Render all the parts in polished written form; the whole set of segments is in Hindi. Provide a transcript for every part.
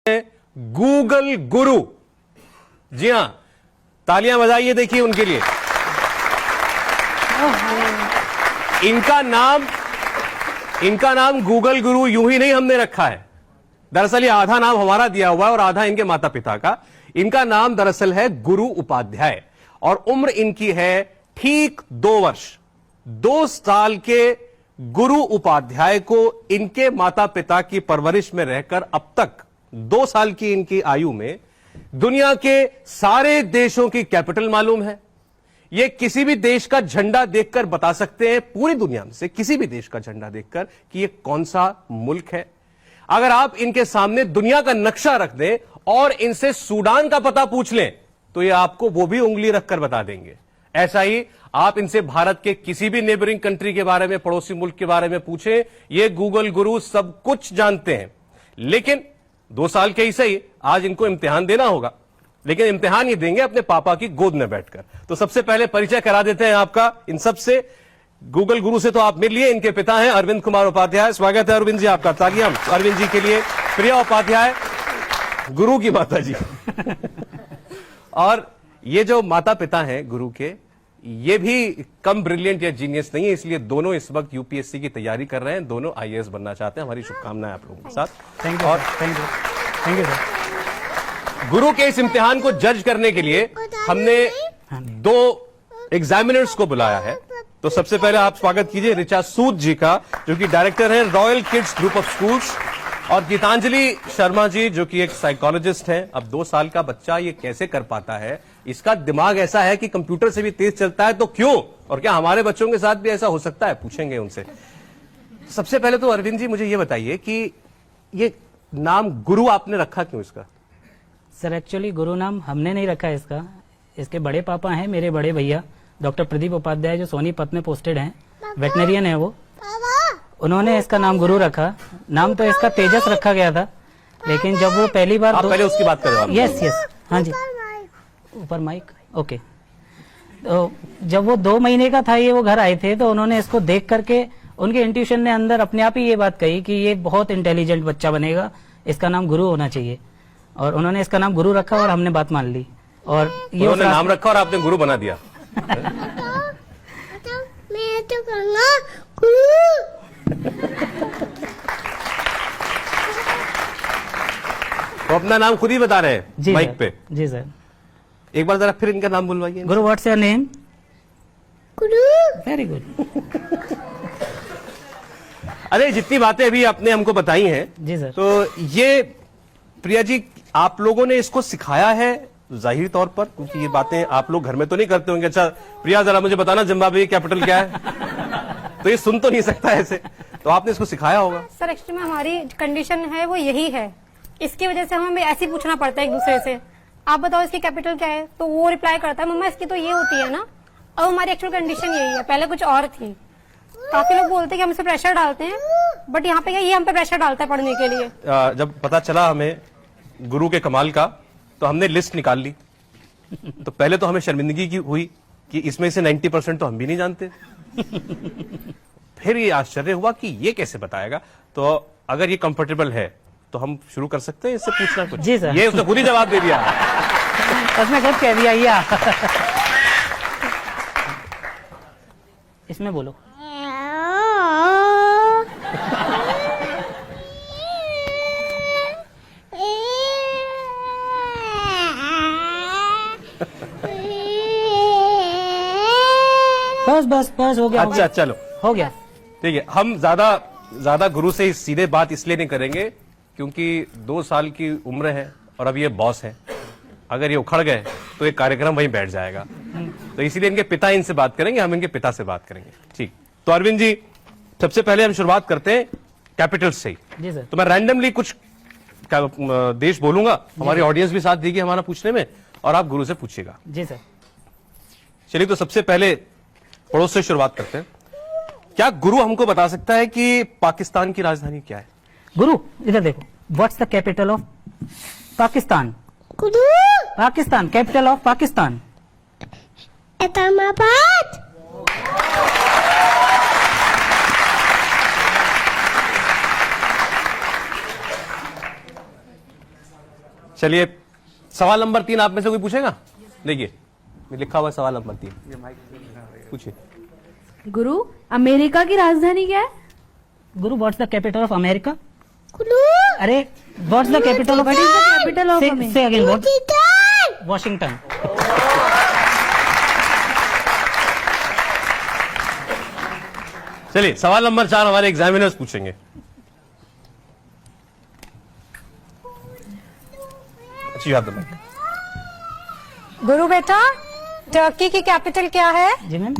गूगल गुरु। जी हां, तालियां बजाइए देखिए उनके लिए। इनका नाम गूगल गुरु यूं ही नहीं हमने रखा है। दरअसल ये आधा नाम हमारा दिया हुआ है और आधा इनके माता पिता का। इनका नाम दरअसल है गुरु उपाध्याय और उम्र इनकी है ठीक 2 वर्ष। 2 साल के गुरु उपाध्याय को इनके माता पिता की परवरिश में रहकर अब तक 2 साल की इनकी आयु में दुनिया के सारे देशों की कैपिटल मालूम है। ये किसी भी देश का झंडा देखकर बता सकते हैं, पूरी दुनिया में से किसी भी देश का झंडा देखकर, कि ये कौन सा मुल्क है। अगर आप इनके सामने दुनिया का नक्शा रख दें और इनसे सूडान का पता पूछ लें तो ये आपको वो भी उंगली रखकर बता देंगे। ऐसा ही आप इनसे भारत के किसी भी नेबरिंग कंट्री के बारे में, पड़ोसी मुल्क के बारे में पूछें, ये गूगल गुरु सब कुछ जानते हैं। लेकिन 2 साल के ही सही, आज इनको इम्तिहान देना होगा, लेकिन इम्तिहान ये देंगे अपने पापा की गोद में बैठकर। तो सबसे पहले परिचय करा देते हैं आपका इन सबसे। गूगल गुरु से तो आप मिल लिए, इनके पिता हैं अरविंद कुमार उपाध्याय। स्वागत है अरविंद जी आपका, तालियां अरविंद जी के लिए। प्रिया उपाध्याय गुरु की माता जी। और ये जो माता पिता हैं गुरु के, ये भी कम ब्रिलियंट या जीनियस नहीं है, इसलिए दोनों इस वक्त यूपीएससी की तैयारी कर रहे हैं। दोनों आईएएस बनना चाहते हैं। हमारी शुभकामनाएं आप लोगों के साथ। Thank you sir. गुरु के इस इम्तिहान को जज करने के लिए हमने 2 एग्जामिनर्स को बुलाया है। तो सबसे पहले आप स्वागत कीजिए ऋचा सूद जी का, जो कि डायरेक्टर हैं royal kids group of schools, और गीतांजलि शर्मा जी जो कि एक साइकोलॉजिस्ट हैं। अब 2 साल का बच्चा ये कैसे कर पाता है, इसका दिमाग ऐसा है कि कंप्यूटर से भी तेज चलता है, तो क्यों, और क्या हमारे बच्चों के साथ भी ऐसा हो सकता है, पूछेंगे उनसे। सबसे पहले तो अरविंद जी मुझे ये बताइए कि ये नाम गुरु आपने रखा क्यों इसका? सर एक्चुअली गुरु नाम हमने नहीं रखा है इसका। इसके बड़े पापा हैं मेरे बड़े भैया डॉक्टर प्रदीप उपाध्याय, जो सोनीपत में पोस्टेड हैं, वेटनरियन है वो। उन्होंने इसका नाम गुरु रखा। नाम तो इसका तेजस रखा गया था, लेकिन जब वो पहली बार पहले उसकी बात करें। यस हाँ जी, ऊपर माइक ओके। तो जब वो 2 महीने का था ये, वो घर आए थे, तो उन्होंने इसको देख करके उनके इंट्यूशन ने अंदर अपने आप ही ये बात कही कि ये बहुत इंटेलिजेंट बच्चा बनेगा, इसका नाम गुरु होना चाहिए। और उन्होंने इसका नाम गुरु रखा और हमने बात मान ली। और ये उन्होंने नाम रखा और आपने गुरु बना दिया। मैं तो कहूंगा गुरु। वो अपना नाम खुद ही बता रहे हैं माइक पे। जी सर। एक बार जरा फिर इनका नाम बुलवाइए। गुरु, what's your name? Guru. Very good. अरे जितनी बातें अभी आपने हमको बताई हैं, जी सर, तो ये प्रिया जी आप लोगों ने इसको सिखाया है जाहिर तौर पर, क्योंकि ये बातें आप लोग घर में तो नहीं करते होंगे। अच्छा प्रिया जरा मुझे बताना जिम्बाब्वे की कैपिटल क्या है? तो ये सुन तो नहीं सकता ऐसे, तो आपने इसको सिखाया होगा। सर एक्चुअली में हमारी कंडीशन है वो यही है, इसकी वजह से हमें ऐसे ही पूछना पड़ता है एक दूसरे से, आप बताओ इसकी कैपिटल क्या है, तो वो रिप्लाई करता है मम्मा इसकी तो ये होती है ना। अब हमारी एक्चुअल कंडीशन यही है, पहले कुछ और थी। काफी लोग बोलते हैं कि हम इसे प्रेशर डालते हैं, बट यहाँ पे क्या ये हम पे प्रेशर डालता है पढ़ने के लिए। जब पता चला हमें गुरु के कमाल का, तो हमने लिस्ट निकाल ली। तो पहले तो हमें शर्मिंदगी की हुई कि इसमें से 90% तो हम भी नहीं जानते। फिर ये आश्चर्य हुआ कि ये कैसे बताएगा। तो अगर ये कंफर्टेबल है तो हम शुरू कर सकते हैं इससे पूछना कुछ। जी सर। ये उसने खुद ही जवाब दे दिया। उसने खुद कह दिया या। इसमें बोलो। बस हो गया। अच्छा चलो हो गया। ठीक है, हम ज्यादा गुरु से सीधे बात इसलिए नहीं करेंगे क्योंकि 2 साल की उम्र है और अब ये बॉस है। अगर ये उखड़ गए तो ये कार्यक्रम वहीं बैठ जाएगा। तो इसीलिए इनके पिता इनसे बात करेंगे, हम इनके पिता से बात करेंगे। ठीक, तो अरविंद जी सबसे पहले हम शुरुआत करते हैं कैपिटल से। जी सर। तो मैं रैंडमली कुछ देश बोलूंगा, हमारी ऑडियंस भी साथ देगी हमारा पूछने में, और आप गुरु से पूछिएगा। जी सर। चलिए, तो सबसे पहले पड़ोस से शुरुआत करते हैं। क्या गुरु हमको बता सकता है कि पाकिस्तान की राजधानी क्या है? गुरु इधर देखो, what's the capital of Pakistan? Guru. Pakistan, capital of Pakistan? Islamabad. चलिए, सवाल नंबर 3 आप में से कोई पूछेगा? देखिए, लिखा हुआ है सवाल नंबर 3, पूछिए। गुरु, अमेरिका की राजधानी क्या है? गुरु, what's the capital of America? गुरु अरे, what's the capital of capital of से अगेन, व्हाट? Titan Washington. चलिए, सवाल नंबर 4 हमारे एग्जामिनर्स पूछेंगे। अच्छी बात है। गुरु बेटा, टर्की की कैपिटल क्या है? जी मैम।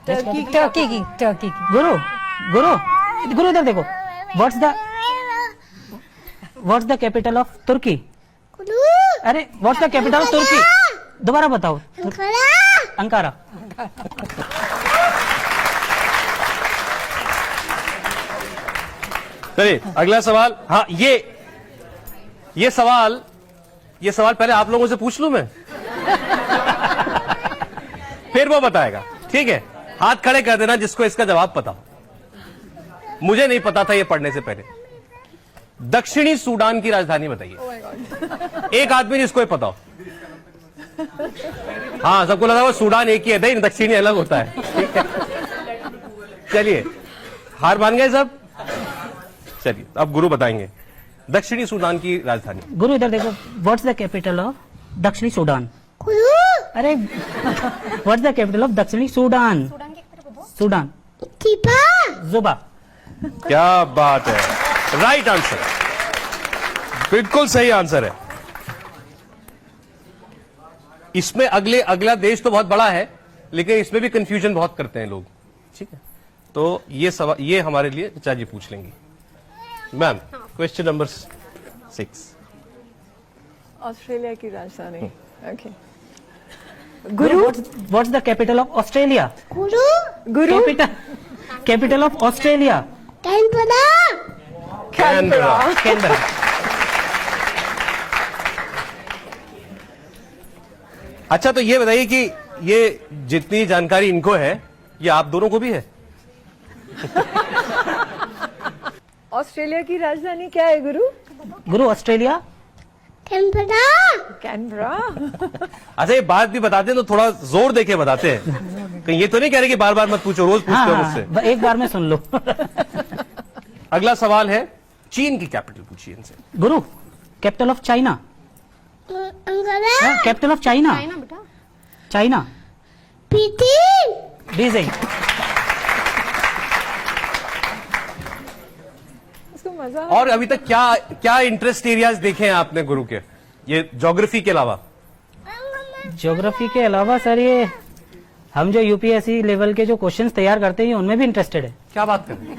टर्की की गुरु, गुरु इधर देखो। व्हाट्स द कैपिटल ऑफ तुर्की? गुरु अरे, व्हाट्स द कैपिटल ऑफ तुर्की? दोबारा बताओ। अंकारा। चलिए, अगला सवाल। हाँ, ये सवाल पहले आप लोगों से पूछ लूं मैं, फिर वो बताएगा, ठीक है? हाथ खड़े कर देना जिसको इसका जवाब पता हो। मुझे नहीं पता था ये पढ़ने से पहले। दक्षिणी सूडान की राजधानी बताइए। एक आदमी जिसको ये पता हो। हाँ, सबको लगा वो सूडान एक ही है, नहीं, दक्षिणी अलग होता है, ठीक है? चलिए, हार मान गए सब? चलिए, अब गुरु बताएंगे दक्षिणी सूडान की राजधानी। गुरु इधर देखो। व्हाट्स द कैपिटल ऑफ दक्षिणी सूडान? गुरु अरे, व्हाट्स द कैपिटल ऑफ दक्षिणी सूडान? सूडान। टीपा जुबा। क्या बात है, राइट आंसर, बिल्कुल सही आंसर है। इसमें अगला देश तो बहुत बड़ा है, लेकिन इसमें भी कंफ्यूजन बहुत करते हैं लोग, ठीक है? तो ये सवाल ये हमारे लिए चाचा जी पूछ लेंगी। Ma'am, question number 6। ऑस्ट्रेलिया की राजधानी। Okay. Guru, what's the capital of Australia? Guru capital of Australia? Canberra Canberra. अच्छा, तो ये बताइए कि ये जितनी जानकारी इनको है, ये आप दोनों को भी है? ऑस्ट्रेलिया की राजधानी क्या है गुरु? गुरु, ऑस्ट्रेलिया? कैनबरा। अच्छा, ये बात भी बताते हैं तो थोड़ा जोर देके बताते हैं, कहीं ये तो नहीं कह रहे कि बार बार मत पूछो, रोज पूछते हो मुझसे। एक बार में सुन लो। अगला सवाल है, चीन की कैपिटल पूछिए इनसे। गुरु, capital of China? Capital of China? China बेटा। चाइना। बीजिंग। इसको मजा। और अभी तक क्या इंटरेस्ट एरियाज देखे हैं आपने गुरु के, ये ज्योग्राफी के अलावा? ज्योग्राफी के अलावा सर, ये हम जो यूपीएससी लेवल के जो क्वेश्चंस तैयार करते हैं, उनमें भी इंटरेस्टेड है। क्या बात कर रहे हैं?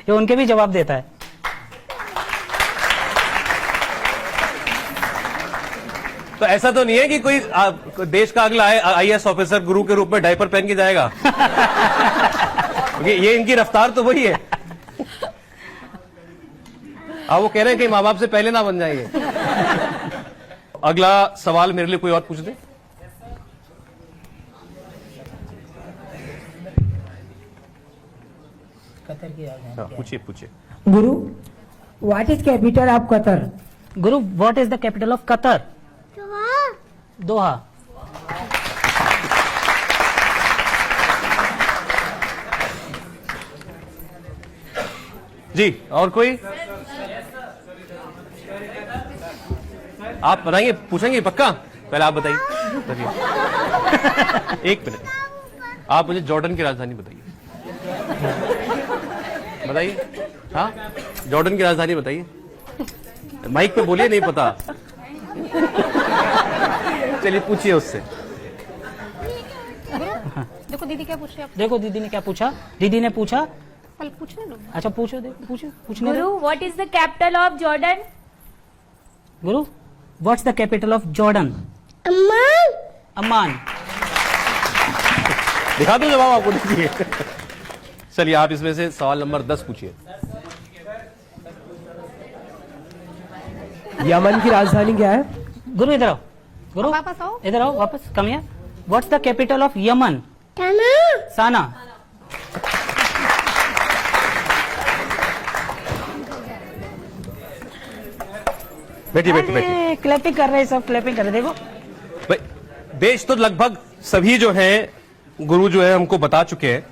ये उनके भी जवाब देता है। तो ऐसा तो नहीं है कि कोई देश का अगला आईएएस ऑफिसर गुरु के रूप में डायपर पहन के जाएगा? क्योंकि ये इनकी रफ्तार तो वही है। अब वो कह रहे हैं कि माँ बाप से पहले ना बन जाएंगे। अगला सवाल मेरे लिए कोई और पूछ दे। पूछिए। Guru, what is capital of Qatar? Guru, what is the capital of Qatar? Doha. जी, और कोई? आप बताएंगे, पूछेंगे पक्का? पहले आप बताइए। एक मिनट, आप मुझे जॉर्डन की राजधानी बताइए। हाँ, जॉर्डन की राजधानी बताइए। माइक पे बोलिए, नहीं पता। चलिए, पूछिए उससे। देखो दीदी क्या पूछ रही है आपसे। देखो दीदी ने क्या पूछा। दीदी ने पूछा, पहले पूछने दो। अच्छा पूछो, देखो पूछने दो। Guru, what is the capital of Jordan? Guru, what's the capital of Jordan? Amman. दिखा दूं जवाब आपको? देखिए। चलिए, आप इसमें से सवाल नंबर 10 पूछिए। यमन की राजधानी क्या है? गुरु इधर आओ। गुरु वापस आओ। इधर आओ, वापस come here. What's the capital of Yemen? Sanaa. बैठिए बैठिए बैठिए। क्लैपिंग कर रहे हैं, सब क्लैपिंग कर रहे हैं, देखो। भाई, देश तो लगभग सभी जो है गुरु जो है हमको बता चुके हैं।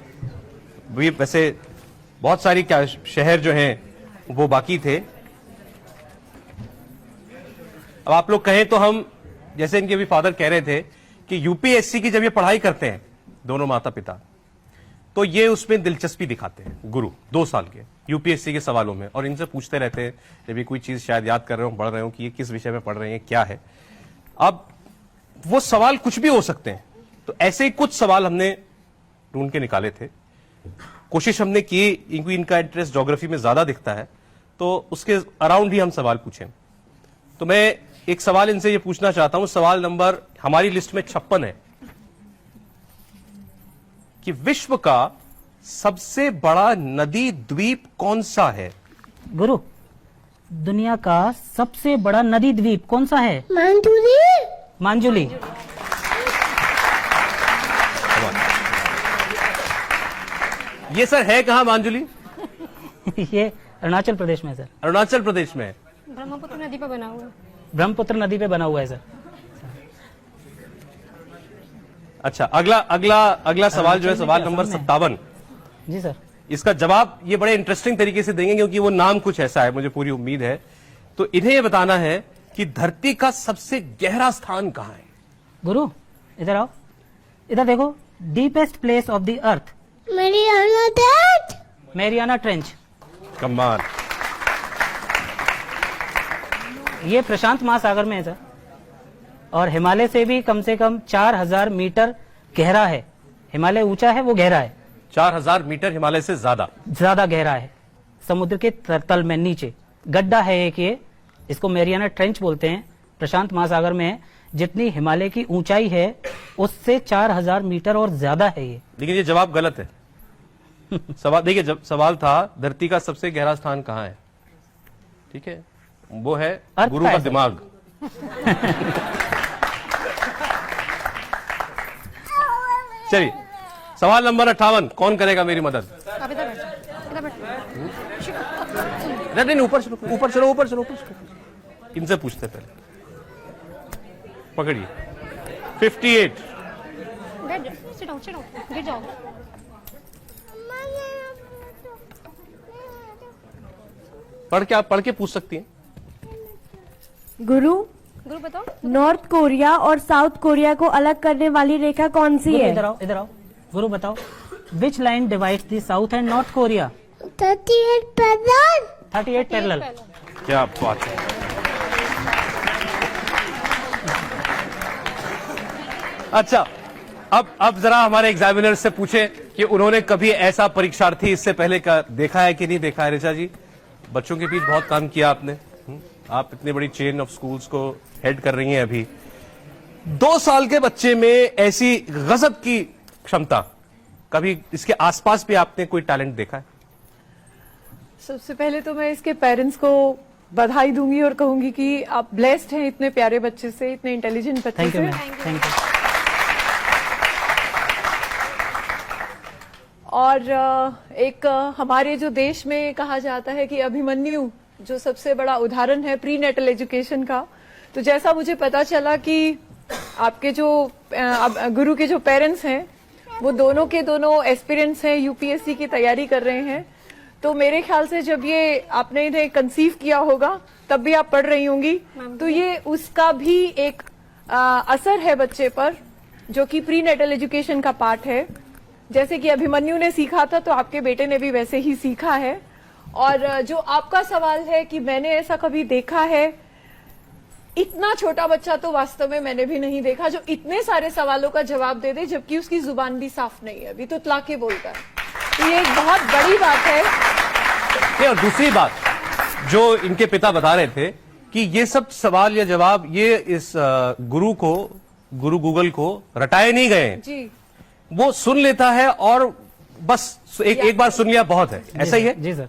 भी वैसे बहुत सारी क्या शहर जो हैं वो बाकी थे। अब आप लोग कहें तो हम, जैसे इनके भी फादर कह रहे थे कि यूपीएससी की जब ये पढ़ाई करते हैं दोनों माता पिता, तो ये उसमें दिलचस्पी दिखाते हैं गुरु 2 साल के यूपीएससी के सवालों में, और इनसे पूछते रहते हैं जब ये कोई चीज शायद याद कर रहे हो, पढ़ रहे हो कि ये किस विषय में पढ़ रहे हैं, क्या है। अब वो सवाल कुछ भी हो सकते हैं, तो ऐसे ही कुछ सवाल हमने ढूंढ के निकाले थे। कोशिश हमने की, क्योंकि इनका इंटरेस्ट ज्योग्राफी में ज्यादा दिखता है, तो उसके अराउंड ही हम सवाल पूछें। तो मैं एक सवाल इनसे ये पूछना चाहता हूं, सवाल नंबर हमारी लिस्ट में 56 है कि विश्व का सबसे बड़ा नदी द्वीप कौन सा है? गुरु, दुनिया का सबसे बड़ा नदी द्वीप कौन सा है? मांजुली। मांजुली। ये सर है कहां मांजुली? ये अरुणाचल प्रदेश में है सर। अरुणाचल प्रदेश में है। ब्रह्मपुत्र नदी पर बना हुआ है। ब्रह्मपुत्र नदी पे बना हुआ है सर। अच्छा, अगला सवाल जो है सवाल नंबर 57। जी सर। इसका जवाब ये बड़े इंटरेस्टिंग तरीके से देंगे, क्योंकि वो नाम कुछ ऐसा है, मुझे पूरी उम्मीद है। तो इन्हें ये बताना है कि धरती का सबसे गहरा स्थान कहां है? गुरु, इधर आओ, इधर देखो। Deepest place of the earth? Mariana Trench। Mariana trench. कमाल। ये प्रशांत महासागर में है सर, और हिमालय से भी कम से कम 4000 मीटर गहरा है। हिमालय ऊंचा है, वो गहरा है। 4000 मीटर हिमालय से ज्यादा गहरा है, समुद्र के तल में नीचे गड्ढा है एक। ये इसको मैरियाना ट्रेंच बोलते हैं, प्रशांत महासागर में है। जितनी हिमालय की ऊंचाई है उससे 4000 मीटर और ज्यादा है ये। लेकिन ये जवाब गलत है। सवाल देखिए, जब सवाल था धरती का सबसे गहरा स्थान कहां है, ठीक है, वो है गुरु का दिमाग। चलिए, सवाल नंबर 58, कौन करेगा मेरी मदद? आप इधर बैठो, इधर बैठो। नहीं, ऊपर चलो, ऊपर चलो, ऊपर चलो, ऊपर चलो। इनसे पूछते पहले, पकड़िए। 58। बैठ जाओ, sit down, गिर जाओ। पढ़ के पूछ सकती हैं। गुरु, गुरु बताओ। नॉर्थ कोरिया और साउथ कोरिया को अलग करने वाली रेखा कौन सी है? इधर आओ, इधर आओ। गुरु बताओ, which line divides the south and north Korea? 38 पैदल। 38 पैरेलल। क्या बात है। अच्छा, अब जरा हमारे एग्जामिनर से पूछे कि उन्होंने कभी ऐसा परीक्षार्थी इससे पहले का देखा है कि नहीं देखा है। ऋचा जी, बच्चों के बीच बहुत काम किया आपने, आप इतनी बड़ी चेन ऑफ स्कूल्स को हेड कर रही हैं अभी। 2 साल के बच्चे में ऐसी गजब की क्षमता, कभी इसके आसपास भी आपने कोई टैलेंट देखा है? सबसे पहले तो मैं इसके पेरेंट्स को बधाई दूंगी और कहूंगी कि आप ब्लेस्ड हैं इतने प्यारे बच्चे से, इतने इंटेलिजेंट बच्चे थैंक यू से। Ma'am, thank you. और एक हमारे जो देश में कहा जाता है कि अभिमन्यु जो सबसे बड़ा उदाहरण है प्री नेटल एजुकेशन का, तो जैसा मुझे पता चला कि आपके जो गुरु के जो पेरेंट्स हैं वो दोनों के दोनों एस्पिरेंट्स हैं, यूपीएससी की तैयारी कर रहे हैं। तो मेरे ख्याल से जब ये आपने इन्हें कंसीव किया होगा तब भी आप पढ़ रही होंगी, तो ये उसका भी एक असर है बच्चे पर, जो कि प्री नेटल एजुकेशन का पार्ट है। जैसे कि अभिमन्यु ने सीखा था तो आपके बेटे ने भी वैसे ही सीखा है। और जो आपका सवाल है कि मैंने ऐसा कभी देखा है, इतना छोटा बच्चा तो वास्तव में मैंने भी नहीं देखा जो इतने सारे सवालों का जवाब दे दे, जबकि उसकी जुबान भी साफ नहीं है, अभी तो तलाके बोलता है। तो ये एक बहुत बड़ी बात है। और दूसरी बात जो इनके पिता बता रहे थे कि ये सब सवाल या जवाब ये इस गुरु गूगल को रटाए नहीं गए जी, वो सुन लेता है और बस एक बार सुन लिया बहुत है, ऐसा ही है? जी सर।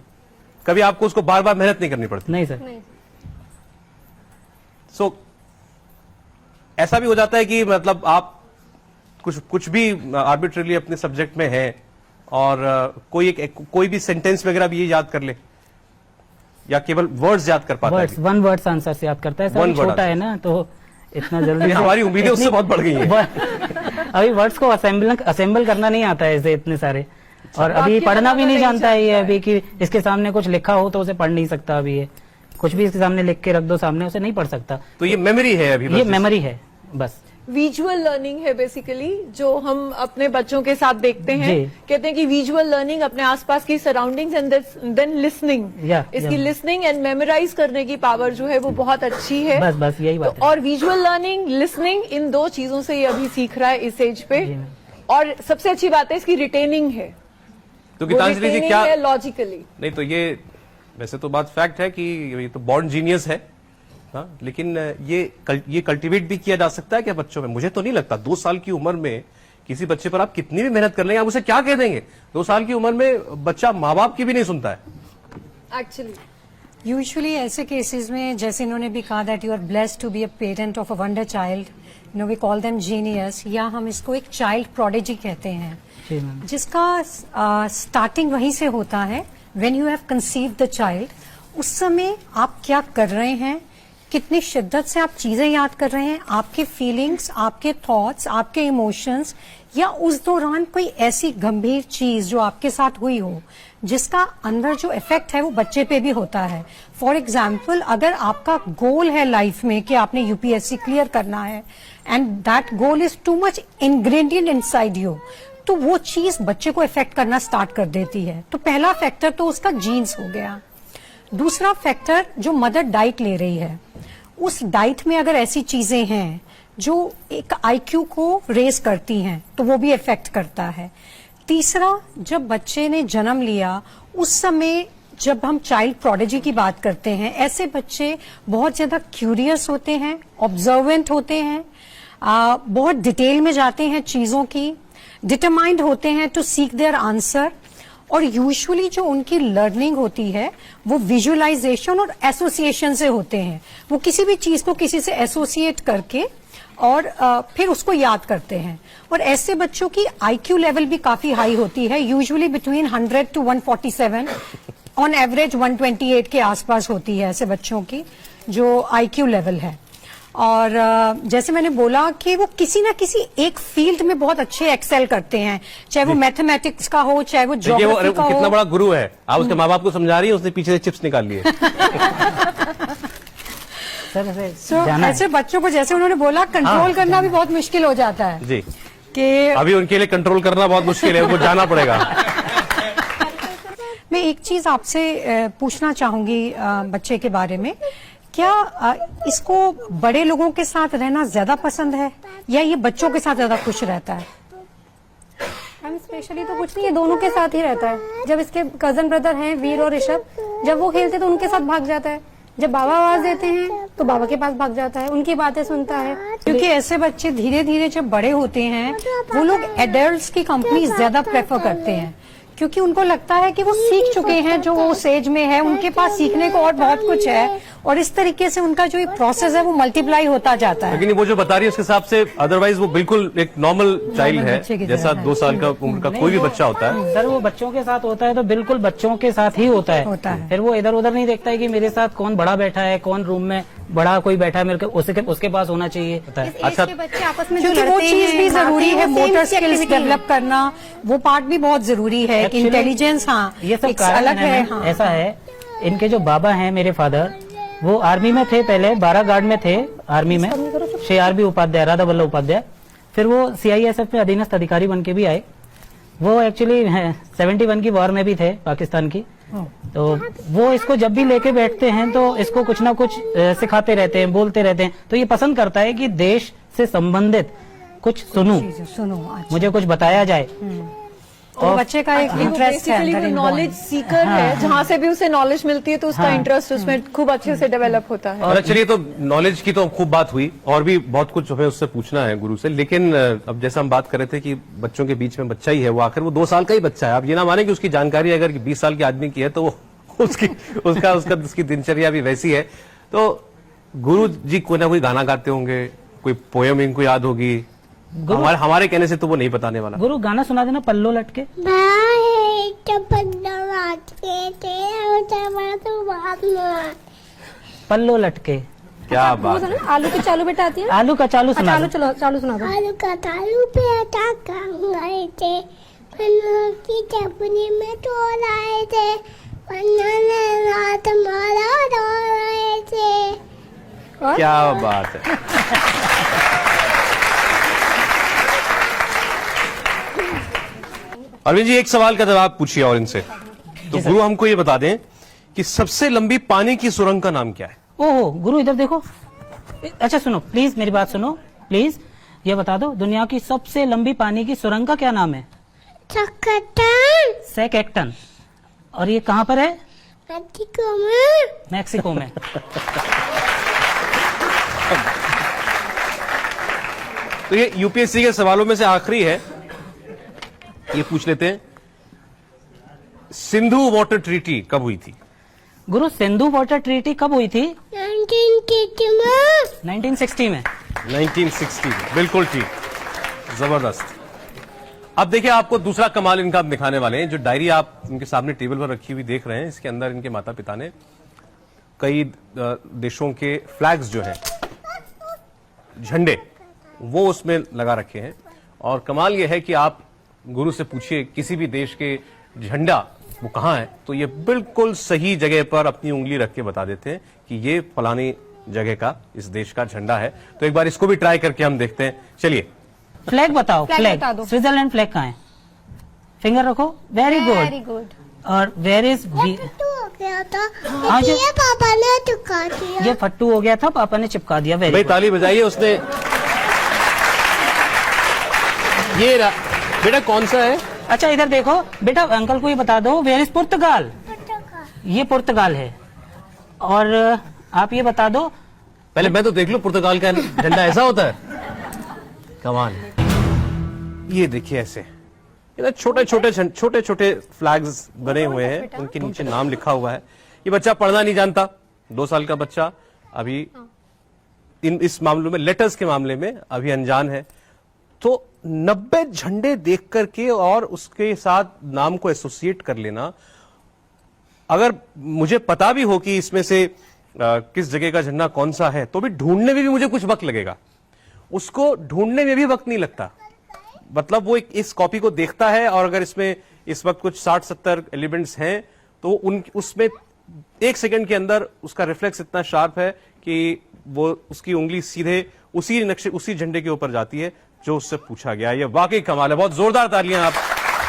कभी आपको उसको बार बार मेहनत नहीं करनी पड़ती? नहीं सर। नहीं। ऐसा भी हो जाता है कि मतलब आप कुछ भी आर्बिट्रेरली अपने सब्जेक्ट में है और कोई भी सेंटेंस वगैरह भी ये याद कर ले, या केवल वर्ड्स याद कर पाता है? वर्ड्स, वन वर्ड्स आंसर से याद करता है सर, One word छोटा है ना तो इतना जल्दी हमारी उम्मीदें उससे बहुत बढ़ गई हैं। अभी वर्ड्स को असेंबल करना नहीं आता है इसे इतने सारे, और अभी पढ़ना भी नहीं जानता है ये अभी, कि इसके सामने कुछ लिखा हो तो उसे पढ़ नहीं सकता अभी, ये कुछ भी इसके सामने लिख के रख दो सामने, उसे नहीं पढ़ सकता। तो ये मेमोरी है अभी, ये मेमोरी है बस। विजुअल लर्निंग है बेसिकली, जो हम अपने बच्चों के साथ देखते हैं। जी। कहते हैं कि विजुअल लर्निंग अपने आसपास की सराउंडिंग्स एंड देन लिसनिंग, इसकी लिसनिंग एंड मेमोराइज करने की पावर जो है वो बहुत अच्छी है। बस यही बात है। और विजुअल लर्निंग, लिसनिंग, इन दो चीजों से ये अभी सीख रहा है इस एज पे। और सबसे अच्छी बात है इसकी रिटेनिंग है, तो गीतांजलि जी क्या लॉजिकली नहीं, तो ये वैसे तो बात फैक्ट है कि ये तो बॉर्न जीनियस है, हाँ, लेकिन ये कल्टीवेट भी किया जा सकता है क्या बच्चों में? मुझे तो नहीं लगता। 2 साल की उम्र में किसी बच्चे पर आप कितनी भी मेहनत कर लेंगे, आप उसे क्या कह देंगे? 2 साल की उम्र में बच्चा माँ बाप की भी नहीं सुनता है एक्चुअली। यूजुअली ऐसे केसेस में, जैसे इन्होंने भी कहा that you are blessed to be a parent of a wonder child, we call them genius, या हम इसको एक चाइल्ड प्रोडिजी कहते हैं, जिसका स्टार्टिंग वहीं से होता है। When you have conceived the child, उस समय आप क्या कर रहे हैं, कितनी शिद्दत से आप चीजें याद कर रहे हैं, आपके फीलिंग्स, आपके थॉट्स, आपके इमोशंस, या उस दौरान कोई ऐसी गंभीर चीज जो आपके साथ हुई हो जिसका अंदर जो इफेक्ट है वो बच्चे पे भी होता है। फॉर एग्जाम्पल, अगर आपका गोल है लाइफ में कि आपने यूपीएससी क्लियर करना है and that goal is too much ingredient inside you, तो वो चीज बच्चे को इफेक्ट करना स्टार्ट कर देती है। तो पहला फैक्टर तो उसका जीन्स हो गया। दूसरा फैक्टर, जो मदर डाइट ले रही है, उस डाइट में अगर ऐसी चीजें हैं जो एक आईक्यू को रेज करती हैं तो वो भी इफेक्ट करता है। तीसरा, जब बच्चे ने जन्म लिया उस समय जब हम चाइल्ड प्रोडिजी की बात करते हैं, ऐसे बच्चे बहुत ज्यादा क्यूरियस होते हैं, ऑब्जर्वेंट होते हैं, बहुत डिटेल में जाते हैं चीजों की, डिटरमाइंड होते हैं टू सीक देयर आंसर, और यूजुअली जो उनकी लर्निंग होती है वो विजुअलाइजेशन और एसोसिएशन से होते हैं। वो किसी भी चीज को किसी से एसोसिएट करके और फिर उसको याद करते हैं। और ऐसे बच्चों की आईक्यू लेवल भी काफी हाई होती है, usually between 100 to 147, on average 128 के आसपास होती है ऐसे बच्चों की जो आईक्यू लेवल है। और जैसे मैंने बोला कि वो किसी ना किसी एक फील्ड में बहुत अच्छे एक्सेल करते हैं, चाहे वो मैथमेटिक्स का हो, चाहे वो ज्योग्राफी का हो। कितना बड़ा गुरु है, आप उसके माँ बाप को समझा रही है, उसने पीछे से चिप्स निकाल लिए। ऐसे बच्चों को, जैसे उन्होंने बोला, कंट्रोल करना भी बहुत मुश्किल हो जाता है जी, कि अभी उनके लिए कंट्रोल करना बहुत मुश्किल है, उनको जाना पड़ेगा। मैं एक चीज आपसे पूछना चाहूंगी बच्चे के बारे में, क्या इसको बड़े लोगों के साथ रहना ज्यादा पसंद है या ये बच्चों के साथ ज्यादा खुश रहता है? हम स्पेशली तो कुछ नहीं, ये दोनों के साथ ही रहता है। जब इसके कजन ब्रदर हैं वीर और ऋषभ, जब वो खेलते तो उनके साथ भाग जाता है, जब बाबा आवाज देते हैं तो बाबा के पास भाग जाता है, उनकी बातें सुनता है। क्योंकि ऐसे बच्चे धीरे धीरे जब बड़े होते हैं वो लोग एडल्ट्स की कंपनी ज्यादा प्रेफर करते हैं, क्योंकि उनको लगता है कि वो सीख चुके हैं जो वो उस एज में है, उनके पास सीखने को और बहुत कुछ है, और इस तरीके से उनका जो प्रोसेस है वो मल्टीप्लाई होता जाता है। लेकिन वो जो बता रही है उसके हिसाब से अदरवाइज वो बिल्कुल एक नॉर्मल चाइल्ड है, जैसा 2 साल का उम्र का कोई भी बच्चा होता है। सर वो बच्चों के साथ होता है तो बिल्कुल बच्चों के साथ ही होता है। फिर वो इधर उधर नहीं देखता है कि मेरे साथ कौन बड़ा बैठा है, कौन रूम में बड़ा कोई बैठा है, मेरे को उसके पास होना चाहिए। अच्छा, बच्चे आपस में क्योंकि वो चीज भी जरूरी है, मोटर स्किल्स डेवलप करना, वो पार्ट भी बहुत जरूरी है। इंटेलिजेंस, हाँ, ये सब एक अलग है। हाँ। ऐसा है, इनके जो बाबा हैं मेरे फादर, वो आर्मी में थे, पहले 12 गार्ड में थे आर्मी में, श्री आर बी उपाध्याय, राधा वल्लभ उपाध्याय। फिर वो CISF में अधीनस्थ अधिकारी बन के भी आए। वो एक्चुअली 71 की वॉर में भी थे पाकिस्तान की। तो वो इसको जब भी लेके बैठते हैं तो इसको कुछ ना कुछ सिखाते रहते हैं, बोलते रहते हैं। तो ये पसंद करता है कि देश से संबंधित कुछ सुनूं, मुझे कुछ बताया जाए। और बच्चे का एक इंटरेस्ट है, बेसिकली नॉलेज सीकर है, जहाँ से भी उसे नॉलेज मिलती है तो उसका इंटरेस्ट उसमें खूब अच्छे से डेवलप होता है। और चलिए, तो नॉलेज की तो खूब बात हुई और भी बहुत कुछ हमें उससे पूछना है गुरु से, लेकिन अब जैसा हम बात कर रहे थे कि बच्चों के बीच में बच्चा ही है, वो आखिर वो 2 साल का ही बच्चा है। आप ये ना माने कि उसकी जानकारी अगर 20 साल के आदमी की है तो वो उसकी दिनचर्या भी वैसी है। तो गुरु जी कोई ना कोई गाना गाते होंगे, कोई पोयम इनको याद होगी, हमारे कहने से तो वो नहीं बताने वाला। गुरु गाना सुना देना, पल्लो लटके। बाहे पल्लो लटके। क्या बात है। आलू की चालू बेटा आती है। आलू का चालू अच्छा, सुना आलू दो। चालू सुना दो। आलू का तालू पे टाका गए थे, पन्ना की चपनी में तोड़ आए थे, पन्ना ने रात मारा डोल रहे थे। क्या बात है। अरविंद जी, एक सवाल का जवाब पूछिए और इनसे। तो गुरु हमको ये बता दें कि सबसे लंबी पानी की सुरंग का नाम क्या है? ओहो गुरु इधर देखो। अच्छा सुनो प्लीज, मेरी बात सुनो प्लीज। ये बता दो दुनिया की सबसे लंबी पानी की सुरंग का क्या नाम है? चक्कटन सेकेक्टन। और ये कहाँ पर है? मेक्सिको में। मैक्सिको में। तो ये यूपीएससी के सवालों में से आखिरी है, ये पूछ लेते हैं। सिंधु वाटर ट्रीटी कब हुई थी? गुरु सिंधु वाटर ट्रीटी कब हुई थी? 1960 में। 1960 में। 1960 में, बिल्कुल ठीक, जबरदस्त। अब देखिए, आपको दूसरा कमाल इनका हम दिखाने वाले हैं। जो डायरी आप इनके सामने टेबल पर रखी हुई देख रहे हैं, इसके अंदर इनके माता पिता ने कई देशों के फ्लैग्स जो हैं, झंडे, वो उसमें लगा रखे हैं। और कमाल यह है कि आप गुरु से पूछिए किसी भी देश के झंडा वो कहाँ है, तो ये बिल्कुल सही जगह पर अपनी उंगली रख के बता देते हैं कि ये फलानी जगह का, इस देश का झंडा है। तो एक बार इसको भी ट्राई करके हम देखते हैं। चलिए, फ्लैग बताओ। फ्लैग बता दो। स्विट्जरलैंड फ्लैग कहाँ है? फिंगर रखो। Very very good. गुड। और वेर इज फट्टू हो गया था, हाँ जी। ये पापा ने चुका दिया। ये फट्टू हो गया था, पापा ने चिपका दिया। वेरी भाई गुड। ताली बजाइए। उसने ये बेटा कौन सा है? अच्छा इधर देखो बेटा, अंकल को ये बता दो वेर इज पुर्तगाल। ये पुर्तगाल है। और आप ये बता दो, पहले मैं तो देख लूं पुर्तगाल का झंडा ऐसा होता है। कमाल है। ये देखिए ऐसे छोटे छोटे फ्लैग्स बने हुए हैं, उनके नीचे नाम लिखा हुआ है। ये बच्चा पढ़ना नहीं जानता, 2 साल का बच्चा, अभी इस मामलों में, लेटर्स के मामले में अभी अनजान है। तो 90 झंडे देख करके और उसके साथ नाम को एसोसिएट कर लेना, अगर मुझे पता भी हो कि इसमें से किस जगह का झंडा कौन सा है, तो भी ढूंढने में भी मुझे कुछ वक्त लगेगा। उसको ढूंढने में भी वक्त नहीं लगता। मतलब वो इस कॉपी को देखता है, और अगर इसमें इस वक्त कुछ 60-70 एलिमेंट्स हैं, तो उसमें 1 सेकंड के अंदर उसका रिफ्लेक्स इतना शार्प है कि वो उसकी उंगली सीधे उसी झंडे के ऊपर जाती है जो उससे पूछा गया। ये वाकई कमाल है। बहुत जोरदार तालियां आप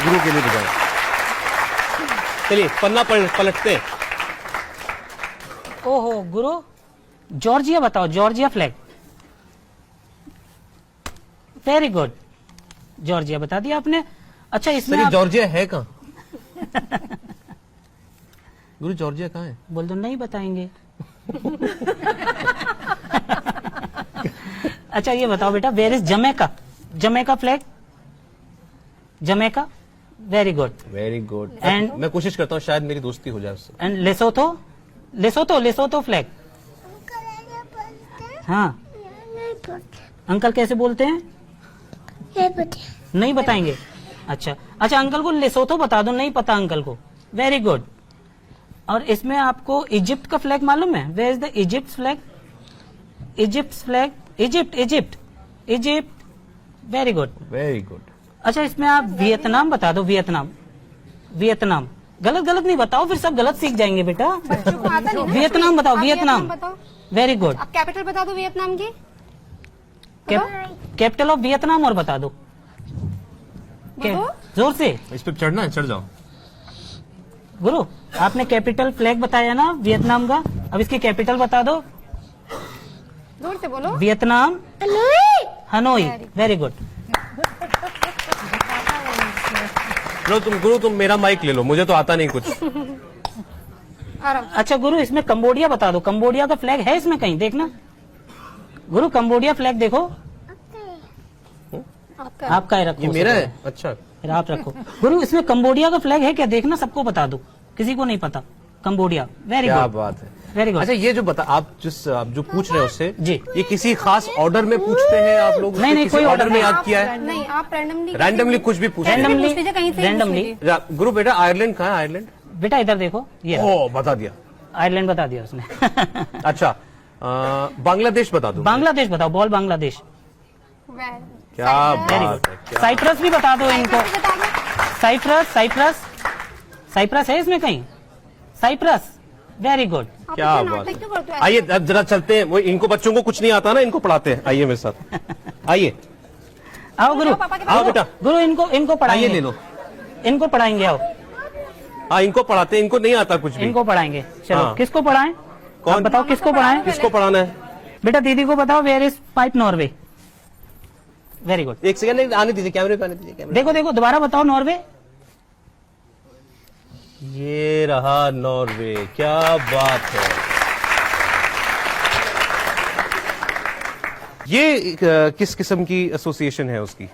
गुरु के लिए बजाएं। चलिए पन्ना पलटते हैं। ओहो गुरु, जॉर्जिया बताओ। Georgia flag. Very good, Georgia बता दिया आपने। अच्छा इसमें जॉर्जिया है कहाँ? गुरु जॉर्जिया कहाँ है? बोल दो नहीं बताएंगे। अच्छा ये बताओ बेटा, where is Jamaica? Jamaica flag. Jamaica. Very good, very good. And- मैं कोशिश करता हूँ शायद मेरी दोस्ती हो जाए उससे। And Lesotho. Lesotho flag. हाँ अंकल कैसे बोलते हैं? नहीं बताएंगे। अच्छा अंकल को लेसोथो बता दो, नहीं पता अंकल को। Very good. और इसमें आपको इजिप्ट का फ्लैग मालूम है? Where is the Egypt flag? Egypt flag. Egypt. Very good. Very good. अच्छा इसमें आप वियतनाम बता दो। वियतनाम। गलत नहीं बताओ, फिर सब गलत सीख जाएंगे बेटा। वियतनाम बताओ। वियतनाम। Very good. आप कैपिटल बता दो वियतनाम की। कैपिटल ऑफ वियतनाम और बता दो। जोर से। इस पे चढ़ना है, चढ़ जाओ। गुरु आपने कैपिटल फ्लैग बताया ना वियतनाम का, अब इसकी कैपिटल बता दो। जोर से बोलो। वियतनाम। हनोई। Very good. गुरु तुम मेरा माइक ले लो, मुझे तो आता नहीं कुछ। अच्छा गुरु इसमें कंबोडिया बता दो। कंबोडिया का फ्लैग है इसमें कहीं? देखना गुरु, कंबोडिया फ्लैग देखो। आपका ही रखो। ये मेरा है। अच्छा फिर आप रखो। गुरु इसमें कंबोडिया का फ्लैग है क्या? देखना, सबको बता दो, किसी को नहीं पता। कंबोडिया। वेरी क्या गुड। बात है। Very good. अच्छा, ये जो आप जो पूछ रहे हो उससे जी। ये किसी खास ऑर्डर में पूछते हैं आप लोग? नहीं, किसी कोई ऑर्डर order में नहीं। याद किया है? नहीं, आप रैंडमली कुछ भी पूछ Randomly- कहीं से भी पूछ randomly- लीजिए। गुरु बेटा, आयरलैंड कहाँ है? आयरलैंड? बेटा इधर देखो, ये ओ, बता दिया। आयरलैंड बता दिया उसने। अच्छा, बांग्लादेश बता दूं? बांग्लादेश बताओ, बॉल बांग्लादेश। क्या बात है, क्या साइप्रस भी बता दो इनको। साइप्रस, साइप्रस, साइप्रस है इसमें कहीं? Cyprus, very good. क्या बात है। आइए अब जरा चलते हैं, वो इनको बच्चों को कुछ नहीं आता ना, इनको पढ़ाते हैं। आइए मेरे साथ, आइए। आओ गुरु, आओ बेटा, गुरु इनको पढ़ाएंगे। आइए ले लो। इनको पढ़ाएंगे, आओ। हाँ, इनको पढ़ाते हैं, इनको नहीं आता कुछ भी। इनको पढ़ाएंगे, चलो। हाँ। किसको पढ़ाएं? कौन? आप बताओ किसको पढ़ाएं? किसको पढ़ाना है? बेटा दीदी को बताओ, where is pipe Norway. Very good. एक सेकंड आने दीजिए, कैमरे पे आने दीजिए। कैमरे देखो देखो, दोबारा बताओ, नॉर्वे। ये रहा नॉर्वे, क्या बात है। ये किस किस्म की एसोसिएशन है उसकी?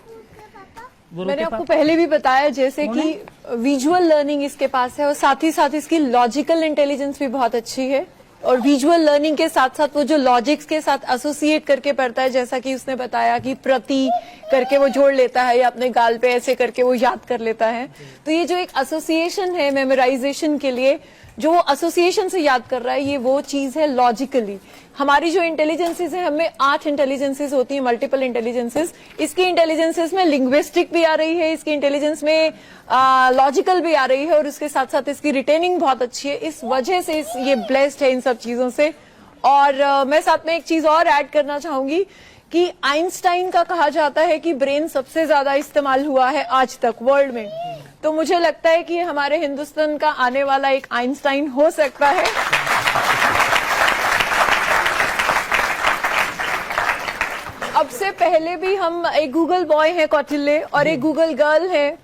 मैंने आपको पहले भी बताया जैसे कि विजुअल लर्निंग इसके पास है और साथ ही साथ इसकी लॉजिकल इंटेलिजेंस भी बहुत अच्छी है और विजुअल लर्निंग के साथ साथ वो जो लॉजिक्स के साथ एसोसिएट करके पढ़ता है, जैसा कि उसने बताया कि प्रति करके वो जोड़ लेता है या अपने गाल पे ऐसे करके वो याद कर लेता है। तो ये जो एक एसोसिएशन है मेमोराइजेशन के लिए, जो वो एसोसिएशन से याद कर रहा है, ये वो चीज है लॉजिकली। हमारी जो इंटेलिजेंसेस है, हमें 8 इंटेलिजेंसेस होती है, मल्टीपल इंटेलिजेंसेस। इसकी इंटेलिजेंसेस में लिंग्विस्टिक भी आ रही है, इसकी इंटेलिजेंस में लॉजिकल भी आ रही है और उसके साथ साथ इसकी रिटेनिंग बहुत अच्छी है। इस वजह से ये ब्लेस्ड है इन सब चीजों से। और मैं साथ में एक चीज और ऐड करना चाहूंगी कि आइंस्टाइन का कहा जाता है कि ब्रेन सबसे ज्यादा इस्तेमाल हुआ है आज तक वर्ल्ड में। तो मुझे लगता है कि हमारे हिंदुस्तान का आने वाला एक आइंस्टाइन हो सकता है। अब से पहले भी हम एक गूगल बॉय है कौटिल्य और एक गूगल गर्ल है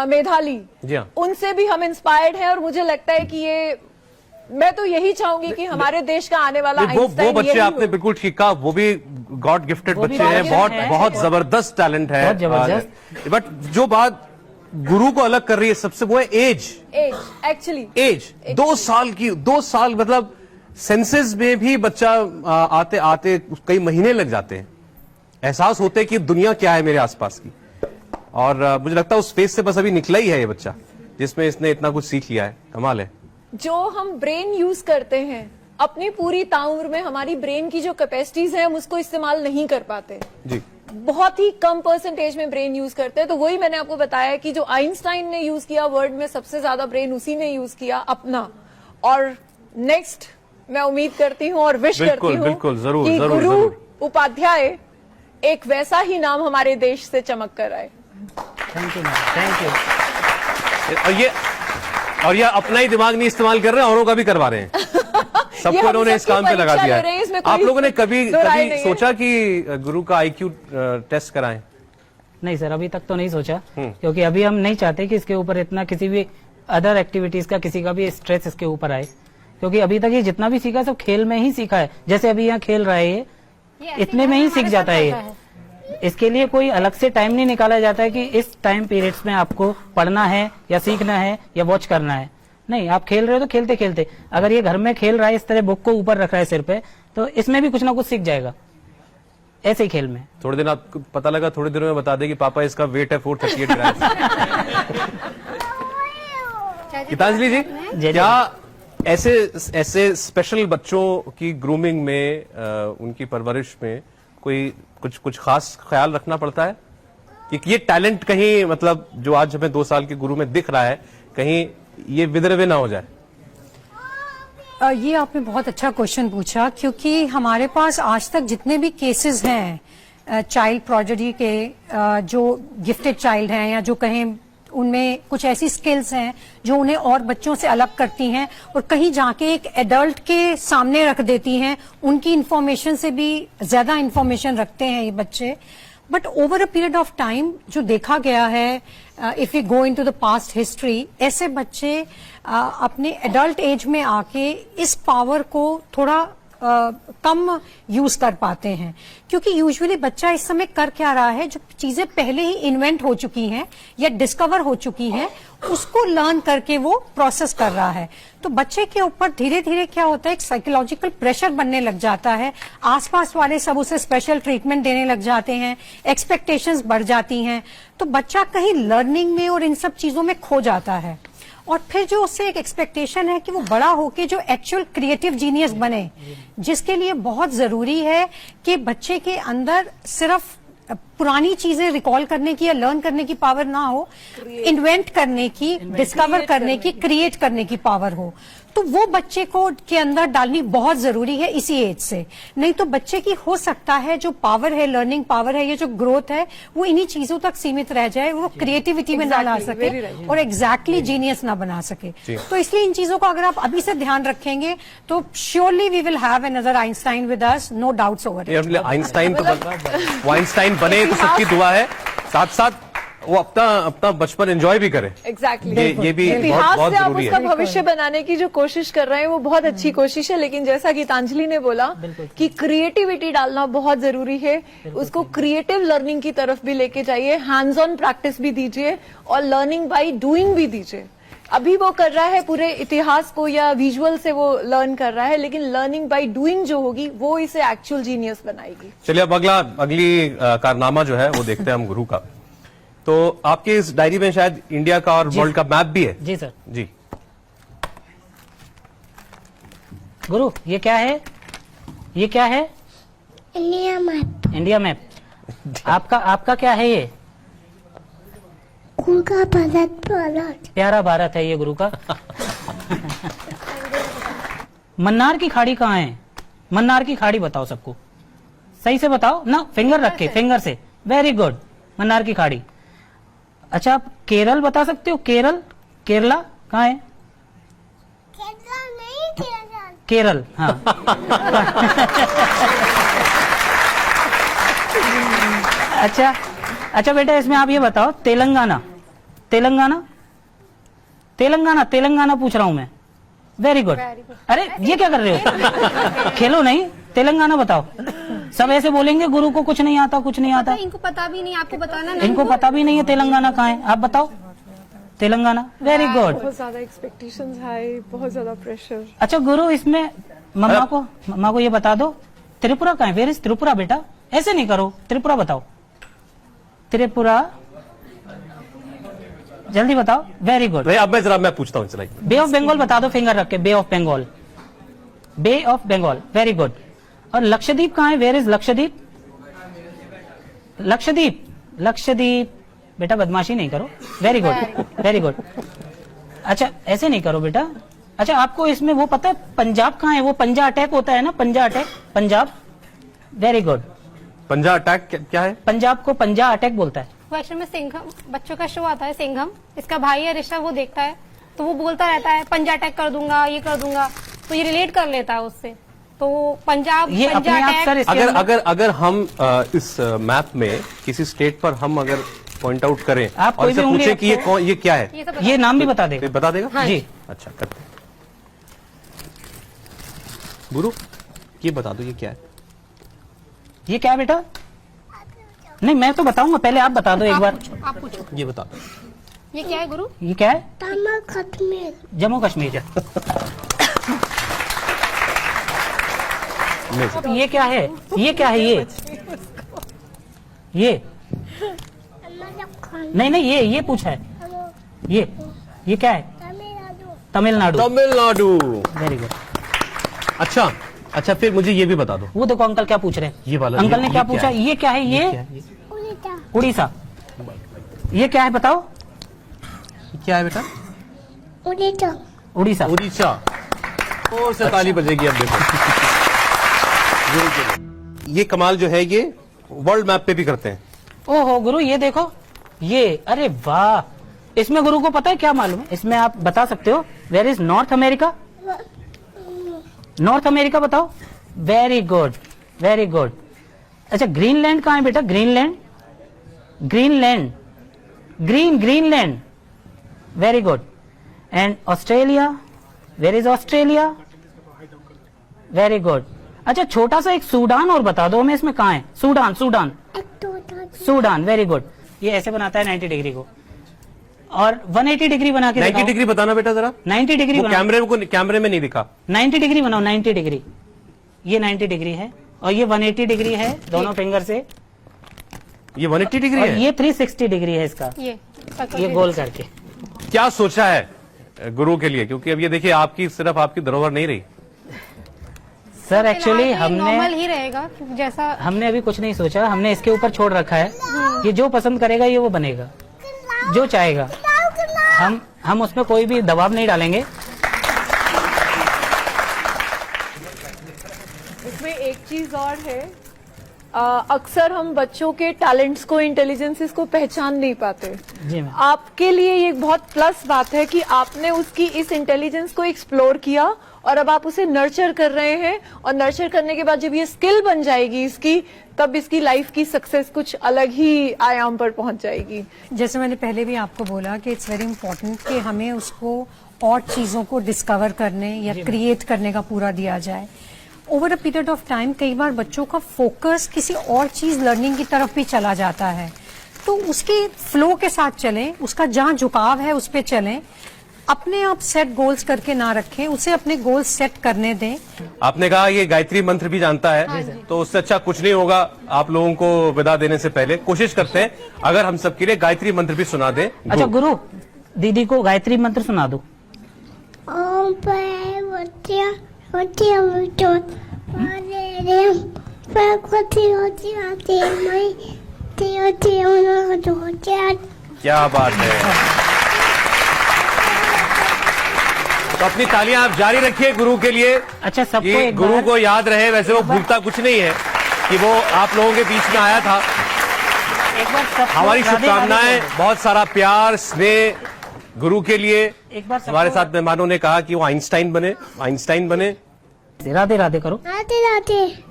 मेधाली, जी हाँ। उनसे भी हम इंस्पायर्ड हैं और मुझे लगता है कि ये, मैं तो यही चाहूंगी कि हमारे देश का आने वाला वो आइंस्टाइन बच्चे यही आपने हो। बिल्कुल ठीक कहा, वो भी गॉड गिफ्टेड वो भी बच्चे हैं, God बहुत gifted बहुत है। जबरदस्त टैलेंट है। बहुत जबरदस्त। बट जो बात गुरु को अलग कर रही है सबसे, वो है एज। एक्चुअली एज 2 साल की, 2 साल मतलब सेंसेस में भी बच्चा आते आते कई महीने लग जाते हैं, एहसास होते कि दुनिया क्या है मेरे आसपास की। और मुझे लगता है उस फेज से बस अभी निकला ही है ये बच्चा, जिसमें इसने इतना कुछ सीख लिया है। कमाल है। जो हम ब्रेन यूज करते हैं अपनी पूरी ताउम्र में, हमारी ब्रेन की जो कैपेसिटीज है हम उसको इस्तेमाल नहीं कर पाते। जी, बहुत ही कम परसेंटेज में ब्रेन यूज करते हैं। तो वही मैंने आपको बताया कि जो आइंस्टाइन ने यूज किया वर्ल्ड में, सबसे ज्यादा ब्रेन उसी ने यूज किया अपना। और नेक्स्ट मैं उम्मीद करती हूँ और विश बिल्कुल, करती हूँ बिल्कुल, जरूर, कि जरूर, गुरु जरूर। उपाध्याय एक वैसा ही नाम हमारे देश से चमक कर आए। Thank you, thank you. और ये अपना ही दिमाग नहीं इस्तेमाल कर रहे हैं, औरों का भी करवा रहे हैं। सबको हम इन्होंने इस सबकी काम पे लगा परीक्षा दिया ले रहे हैं, है। इसमें कोई आप लोगों ने कभी दो राय कभी नहीं है। सोचा कि गुरु का IQ टेस्ट कराएं? नहीं सर, अभी तक तो नहीं सोचा, क्योंकि अभी हम नहीं चाहते कि इसके ऊपर इतना किसी भी अदर एक्टिविटीज का किसी का भी स्ट्रेस इसके ऊपर आए, क्योंकि अभी तक ये जितना भी सीखा सब खेल में ही सीखा है। जैसे अभी यहाँ खेल रहा है ये इतने में ही सीख जाता है ये। इसके लिए कोई अलग से टाइम नहीं निकाला जाता है कि इस टाइम पीरियड्स में आपको पढ़ना है या सीखना है या वॉच करना है। नहीं, आप खेल रहे हो तो खेलते खेलते, अगर ये घर में खेल रहा है, इस तरह बुक को ऊपर रख रहा है सिर पे, तो इसमें भी कुछ ना कुछ सीख जाएगा ऐसे ही खेल में। थोड़े दिन आपको पता लगा, थोड़े दिनों में बता दे कि पापा इसका वेट है 438 ग्राम। गीतांजलि जी, क्या ऐसे स्पेशल बच्चों की ग्रूमिंग में, उनकी परवरिश में कोई कुछ खास ख्याल रखना पड़ता है कि ये टैलेंट कहीं, मतलब जो आज हमें 2 साल के गुरु में दिख रहा है, कहीं ये विदरवे ना हो जाए? ये आपने बहुत अच्छा क्वेश्चन पूछा, क्योंकि हमारे पास आज तक जितने भी केसेस हैं चाइल्ड प्रोडिजी के, जो गिफ्टेड चाइल्ड हैं या जो कहें उनमें कुछ ऐसी स्किल्स हैं जो उन्हें और बच्चों से अलग करती हैं और कहीं जाके एक एडल्ट के सामने रख देती हैं, उनकी इंफॉर्मेशन से भी ज्यादा इंफॉर्मेशन रखते हैं ये बच्चे। But over a period of time जो देखा गया है, if you go into the past history, ऐसे बच्चे अपने एडल्ट एज में आके इस पावर को थोड़ा कम यूज कर पाते हैं, क्योंकि यूजुअली बच्चा इस समय कर क्या रहा है, जो चीजें पहले ही इन्वेंट हो चुकी हैं या डिस्कवर हो चुकी हैं उसको लर्न करके वो प्रोसेस कर रहा है। तो बच्चे के ऊपर धीरे धीरे क्या होता है, एक साइकोलॉजिकल प्रेशर बनने लग जाता है, आसपास वाले सब उसे स्पेशल ट्रीटमेंट देने लग जाते हैं, एक्सपेक्टेशंस बढ़ जाती हैं, तो बच्चा कहीं लर्निंग में और इन सब चीजों में खो जाता है। और फिर जो उससे एक एक्सपेक्टेशन है कि वो बड़ा होके जो एक्चुअल क्रिएटिव जीनियस बने, जिसके लिए बहुत जरूरी है कि बच्चे के अंदर सिर्फ पुरानी चीजें रिकॉल करने की या लर्न करने की पावर ना हो, इन्वेंट करने की, डिस्कवर करने की, क्रिएट करने की पावर हो। तो वो बच्चे को के अंदर डालनी बहुत जरूरी है इसी एज से। नहीं तो बच्चे की हो सकता है जो पावर है, लर्निंग पावर है, ये जो ग्रोथ है, वो इन्हीं चीजों तक सीमित रह जाए, वो क्रिएटिविटी में ना ला सके और एग्जैक्टली जीनियस ना बना सके। तो इसलिए इन चीजों को अगर आप अभी से ध्यान रखेंगे तो surely we will have another Einstein with us, no doubts over it. Einstein तो वो आइंस्टाइन बने तो सबकी दुआ है, साथ साथ वो अपना बचपन एंजॉय भी करे। एग्जैक्टली ये भी इतिहास बहुत से आप जरूरी उसका है। भविष्य बनाने की जो कोशिश कर रहे हैं वो बहुत अच्छी कोशिश है, लेकिन जैसा गीतांजलि ने बोला कि क्रिएटिविटी डालना बहुत जरूरी है, उसको क्रिएटिव लर्निंग की तरफ भी लेके जाइए, हैंड्स ऑन प्रैक्टिस भी दीजिए और लर्निंग बाय डूइंग भी दीजिए। अभी वो कर रहा है पूरे इतिहास को या विजुअल से वो लर्न कर रहा है, लेकिन लर्निंग बाय डूइंग जो होगी वो इसे एक्चुअल जीनियस बनाएगी। चलिए अब अगली कारनामा जो है वो देखते हैं हम गुरु का। तो आपके इस डायरी में शायद इंडिया का और वर्ल्ड का मैप भी है। जी सर। जी गुरु, ये क्या है? ये क्या है? India map. India map. आपका क्या है ये? गुरु का भारत। प्यारा भारत है ये गुरु का। मन्नार की खाड़ी कहाँ है? मन्नार की खाड़ी बताओ सबको, सही से बताओ ना, फिंगर रख के, फिंगर से। वेरी गुड, मन्नार की खाड़ी। अच्छा, आप केरल बता सकते हो? केरला कहाँ है? केरल, हाँ। अच्छा बेटा, इसमें आप ये बताओ, तेलंगाना पूछ रहा हूं मैं। Very good. अरे ये क्या कर रहे हो? खेलो नहीं, तेलंगाना बताओ। सब ऐसे बोलेंगे गुरु को कुछ नहीं आता। इनको पता भी नहीं, आपको बताना नहीं। इनको पता भी नहीं है तेलंगाना कहाँ है। आप बताओ तेलंगाना। Very good. बहुत ज्यादा एक्सपेक्टेशंस हाई, बहुत ज्यादा प्रेशर। अच्छा गुरु, इसमें मम्मा को ये बता दो, त्रिपुरा कहाँ है? वेयर इज त्रिपुरा बेटा? ऐसे नहीं करो, त्रिपुरा बताओ। त्रिपुरा, जल्दी बताओ। Very good. अब मैं पूछता हूँ, चलाइए। बे ऑफ बंगाल बता दो, फिंगर रख के। Bay of Bengal. Very good. और लक्षद्वीप कहाँ है? वेयर इज लक्षद्वीप बेटा, बदमाशी नहीं करो। Very good. अच्छा ऐसे नहीं करो बेटा। अच्छा, आपको इसमें वो पता है पंजाब कहाँ है? वो पंजा अटैक होता है ना, पंजाब। Very good. पंजा अटैक क्या है? पंजाब को पंजा अटैक बोलता है। वो एक्चुअल में सिंघम, बच्चों का शो आता है सिंघम, इसका भाई है ऋषभ, वो देखता है तो वो बोलता रहता है पंजा अटैक कर दूंगा, ये कर दूंगा, तो ये रिलेट कर लेता है उससे। तो पंजाब, ये पंजा अपने आप अटैक। सर इसके अंदर- अगर हम इस मैप में किसी स्टेट पर हम अगर पॉइंट आउट करें आप और कोई इसे भी उंगली पूछे कि रखो। ये क्या है, ये सब ये नाम भी बता देगा। बता देगा? हाँ। जी। अच्छा, करते हैं। गुरु, ये बता दो, ये क्या है? ये क्या है बेटा? नहीं, मैं तो बताऊंगा, पहले आप बता दो एक बार। आप पूछो, ये बता दो। ये क्या है गुरु? ये क्या है? तमिल कश्मीर। जम्मू कश्मीर। ये क्या है? ये नहीं, ये पूछा है। ये क्या है? तमिलनाडु। Very good. अच्छा, फिर मुझे ये भी बता दो। वो देखो अंकल क्या पूछ रहे हैं। ये वाला, अंकल ने ये क्या क्या पूछा? है? ये क्या है? ये उड़ीसा। ये क्या है बताओ? क्या है बेटा? उड़ीसा। और से ताली बजेगी अब देखो। ये कमाल जो है ये वर्ल्ड मैप पे भी करते हैं। ओहो गुरु, ये देखो ये, अरे वाह। इसमें गुरु को पता है क्या मालूम है? इसमें आप बता सकते हो where is North America? North America बताओ। Very good. अच्छा, ग्रीनलैंड कहाँ है बेटा? Greenland. Greenland. Very good. And Australia, where is Australia? Very good. अच्छा, छोटा सा एक सूडान और बता दो हमें, इसमें कहाँ है? सूडान, सूडान, एक तो था सूडान, वेरी गुड। ये ऐसे बनाता है 90 डिग्री को, और 180 डिग्री बना के 90 डिग्री बताना बेटा जरा। 90 डिग्री वो कैमरे में नहीं दिखा। 90 डिग्री बनाओ, 90 डिग्री। ये 90 डिग्री है और ये 180 डिग्री है दोनों फिंगर से, ये 180 डिग्री और है। ये 360 डिग्री है इसका, ये गोल करके। क्या सोचा है गुरु के लिए? क्योंकि अब ये देखिए आपकी सिर्फ आपकी धरोहर नहीं रही। सर एक्चुअली नॉर्मल ही रहेगा जैसा। हमने अभी कुछ नहीं सोचा, हमने इसके ऊपर छोड़ रखा है, ये जो पसंद करेगा ये वो बनेगा, जो चाहेगा। हम उसमें कोई भी दबाव नहीं डालेंगे। इसमें एक चीज और है, अक्सर हम बच्चों के टैलेंट्स को, इंटेलिजेंसेस को पहचान नहीं पाते। जी मैम। आपके लिए ये एक बहुत प्लस बात है कि आपने उसकी इस इंटेलिजेंस को एक्सप्लोर किया और अब आप उसे नर्चर कर रहे हैं, और नर्चर करने के बाद जब ये स्किल बन जाएगी इसकी, तब इसकी लाइफ की सक्सेस कुछ अलग ही आयाम पर पहुंच जाएगी। जैसे मैंने पहले भी आपको बोला कि इट्स वेरी इंपॉर्टेंट कि हमें उसको और चीजों को डिस्कवर करने या क्रिएट करने का पूरा दिया जाए। Over a period of time कई बार बच्चों का फोकस किसी और चीज लर्निंग की तरफ भी चला जाता है, तो उसके फ्लो के साथ चलें, उसका जहां झुकाव है उस पर चलें, अपने आप सेट गोल्स करके ना रखें, उसे अपने गोल्स सेट करने दें। आपने कहा ये गायत्री मंत्र भी जानता है, तो उससे अच्छा कुछ नहीं होगा। आप लोगों को विदा देने से पहले कोशिश करते हैं अगर हम सबके लिए गायत्री मंत्र भी सुना दें। अच्छा गुरु, दीदी को गायत्री मंत्र सुना दो। ओम पार्वती होती होती मारे पार्वती होती होती मैं होती होती। क्या बात है। तो अपनी तालियां आप जारी रखिए गुरु के लिए। अच्छा, सबको ये एक गुरु बार- को याद रहे, वैसे वो भूलता कुछ नहीं है कि वो आप लोगों के बीच में आया था। एक बार सबको हमारी राधे राधे शुभकामनाएं, बोलो। बहुत सारा प्यार स्नेह गुरु के लिए। एक बार सबको- हमारे साथ मेहमानों ने कहा कि वो आइंस्टाइन बने, आइंस्टाइन बने। राधे राधे करो। राधे राधे।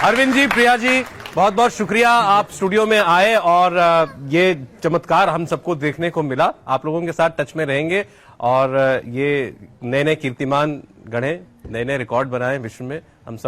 अरविंद जी, प्रिया जी, बहुत बहुत शुक्रिया आप स्टूडियो में आए और ये चमत्कार हम सबको देखने को मिला। आप लोगों के साथ टच में रहेंगे और ये नए नए कीर्तिमान गढ़े, नए नए रिकॉर्ड बनाए विश्व में। हम सब